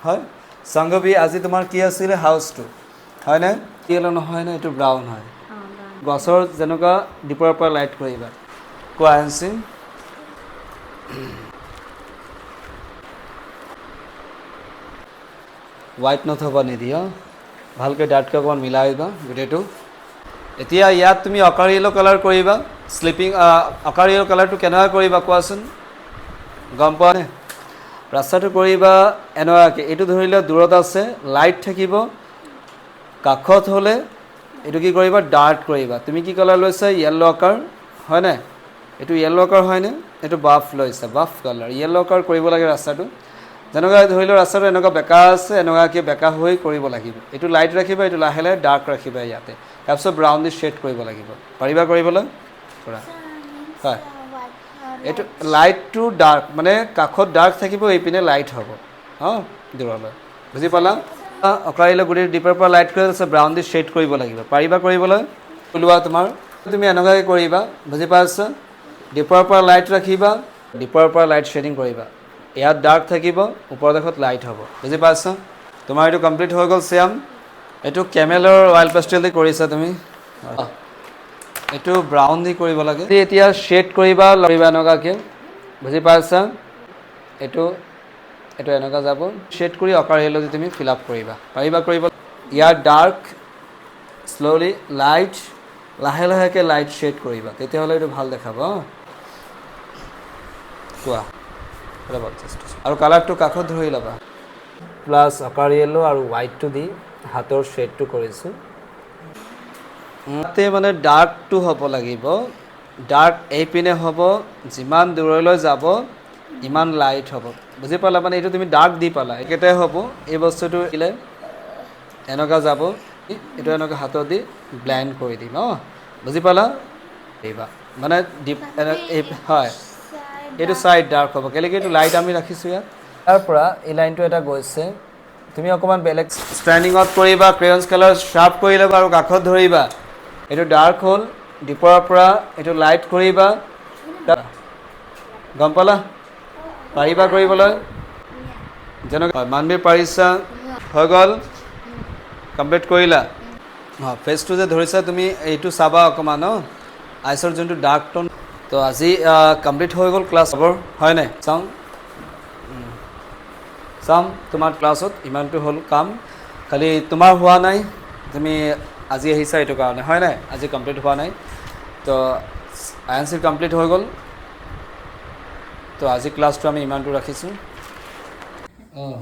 হয় সংগবি আজি তোমাৰ কি আছিল হাউসটো হয় না ইয়েলো নহয় না এটো ব্ৰাউন হয় গছৰ যেনেকুৱা ডিপৰ পৰা লাইট কৰিবা কোৱা আনচিন হোৱাইট নথব নিদিয়া ভালকৈ ডাৰ্ককৈ অকণমান মিলাই দিবা গোটেইটো এতিয়া ইয়াত তুমি অকাৰ য়েলো কালাৰ কৰিবা স্লিপিং অকাৰ য়েলো কালাৰটো কেনেকুৱা কৰিবা কোৱাচোন গম পোৱা নে ৰাস্তাটো কৰিবা এনেকুৱাকৈ এইটো ধৰিলে দূৰত আছে লাইট থাকিব কাখত হ'লে এইটো কি কৰিবা ডাৰ্ক কৰিবা তুমি কি কালাৰ লৈছা য়েলো আকাৰ হয় না এইটো য়েলো আকাৰ হয় না এইটো বাফ লৈছা বাফ কালাৰ য়েলো আকাৰ কৰিব লাগে ৰাস্তাটো যেনেকুৱা ধৰিলে ৰাস্তাটো এনেকুৱা বেকা আছে এনেকুৱাকৈ বেকা হৈ কৰিব লাগিব এইটো লাইট ৰাখিবা এইটো লাহে লাহে ডাৰ্ক ৰাখিবা ইয়াতে তাৰপিছত ব্ৰাউন দি শ্বেড কৰিব লাগিব পাৰিবা কৰিবলৈ কৰা হয় এইটো লাইটটো ডাৰ্ক মানে কাখত ডাৰ্ক থাকিব এইপিনে লাইট হ'ব অঁ দূৰলৈ বুজি পালা অকাৰিলে গোটেই ডিপৰ পৰা লাইট কৰি আছে ব্ৰাউন দি শ্বেড কৰিব লাগিব পাৰিবা কৰিবলৈ ওলোৱা তোমাৰ তুমি এনেকুৱাকৈ কৰিবা বুজি পাইছা ডিপৰ পৰা লাইট ৰাখিবা ডিপৰ পৰা লাইট শ্বেডিং কৰিবা ইয়াত ডাৰ্ক থাকিব ওপৰ দেশত লাইট হ'ব বুজি পাইছা তোমাৰ এইটো কমপ্লিট হৈ গ'ল শ্যাম এইটো কেমেলৰ অইল পেষ্টেল দি কৰিছা তুমি এইটো ব্ৰাউন দি কৰিব লাগে এতিয়া শ্বেড কৰিবা লৰিবা এনেকুৱাকৈ বুজি পাইছা এইটো এইটো এনেকুৱা যাব শ্বেড কৰি অকাৰ য়েলো দি তুমি ফিল আপ কৰিবা পাৰিবা কৰিব ইয়াৰ ডাৰ্ক শ্ল'লি লাইট লাহে লাহেকৈ লাইট শ্বেড কৰিবা তেতিয়াহ'লে এইটো ভাল দেখাব কোৱা আৰু কালাৰটো কাষত ধৰি ল'বা প্লাছ অকাৰ য়েলো আৰু হোৱাইটটো দি হাতৰ শ্বেডটো কৰিছোঁ তাতে মানে ডাৰ্কটো হ'ব লাগিব ডাৰ্ক এইপিনে হ'ব যিমান দূৰলৈ যাব ইমান লাইট হ'ব বুজি পালা মানে এইটো তুমি ডাৰ্ক দি পালা একেটাই হ'ব এই বস্তুটো দিলে এনেকুৱা যাব এইটো এনেকুৱা হাতত দি ব্লেণ্ড কৰি দিম অঁ বুজি পালা এইবা মানে ডিপ হয় এইটো চাইড ডাৰ্ক হ'ব কেলৈ এইটো লাইট আমি ৰাখিছোঁ ইয়াত তাৰ পৰা এই লাইনটো এটা গৈছে তুমি অকণমান বেলেগ ষ্টেণ্ডিঙত কৰিবা ক্ৰেয়নছ কালাৰ শ্বাৰ্প কৰি ল'বা আৰু কাষত ধৰিবা এইটো ডাৰ্ক হ'ল ডিপৰ পৰা এইটো লাইট কৰিবা গম পালা পাৰিবা কৰিবলৈ যেনেকুৱা মানবীৰ পাৰিছা হৈ গ'ল কমপ্লিট কৰিলা অঁ ফেচটো যে ধৰিছা তুমি এইটো চাবা অকণমান অঁ আইচৰ যোনটো ডাৰ্ক টোন তো আজি কমপ্লিট হৈ গ'ল ক্লাছ খবৰ হয় নাই চাম তোমাৰ ক্লাছত ইমানটো হ'ল কাম খালি তোমাৰ হোৱা নাই তুমি আজি আহিছা এইটো কাৰণে হয় নাই আজি কমপ্লিট হোৱা নাই তো আই.এন.চি. কমপ্লিট হৈ গ'ল তো আজি ক্লাছটো আমি ইমানটো ৰাখিছোঁ অঁ